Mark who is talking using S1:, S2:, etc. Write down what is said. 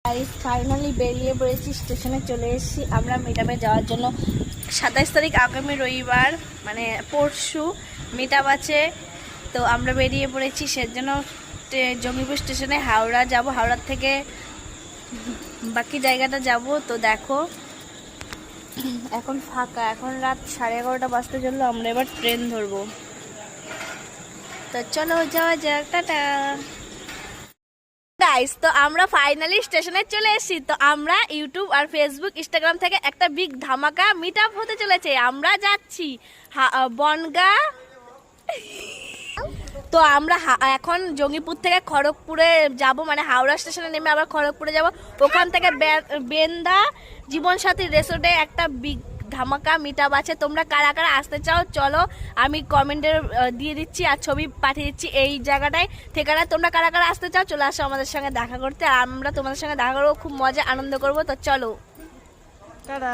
S1: Finally বেরিয়ে পড়েছি, স্টেশনে চলে এসেছি আমরা মিটআপে যাওয়ার জন্য। 27 তারিখ আগামী রবিবার, মানে পরশু মিটআপ আছে। তো আমরা বেরিয়ে পড়েছি সেজন্য জঙ্গিপুর স্টেশনে হাওড়া যাব, হাওড়ার থেকে বাকি জায়গাটা যাব। তো দেখো এখন ফাঁকা, এখন রাত 11:30 বাজতে চললো। আমরা এবার ট্রেন ধরবো। তো চলো যাওয়া যাক, টাটা গাইস। তো আমরা ফাইনালি স্টেশনে চলে এসেছি। তো আমরা ইউটিউব আর ফেসবুক ইনস্টাগ্রাম থেকে একটা বিগ ধামাকা মিট আপ হতে চলেছে। আমরা যাচ্ছি বনগা। তো আমরা এখন জঙ্গিপুর থেকে খড়গপুরে যাব, মানে হাওড়া স্টেশনে নেমে আবার খড়গপুরে যাব। ওখান থেকে বেন্দা জীবনসাথী রিসোর্টে একটা বিগ ধামাকা মিট আপ আছে। তোমরা কারা কারা আসতে চাও চলো, আমি কমেন্টে দিয়ে দিচ্ছি আর ছবি পাঠিয়ে দিচ্ছি এই জায়গাটায় ঠিকানা। তোমরা কারা কারা আসতে চাও চলে আসো আমাদের সঙ্গে দেখা করতে। আর আমরা তোমাদের সঙ্গে দেখা করবো, খুব মজা আনন্দ করবো। তো চলো, টাটা।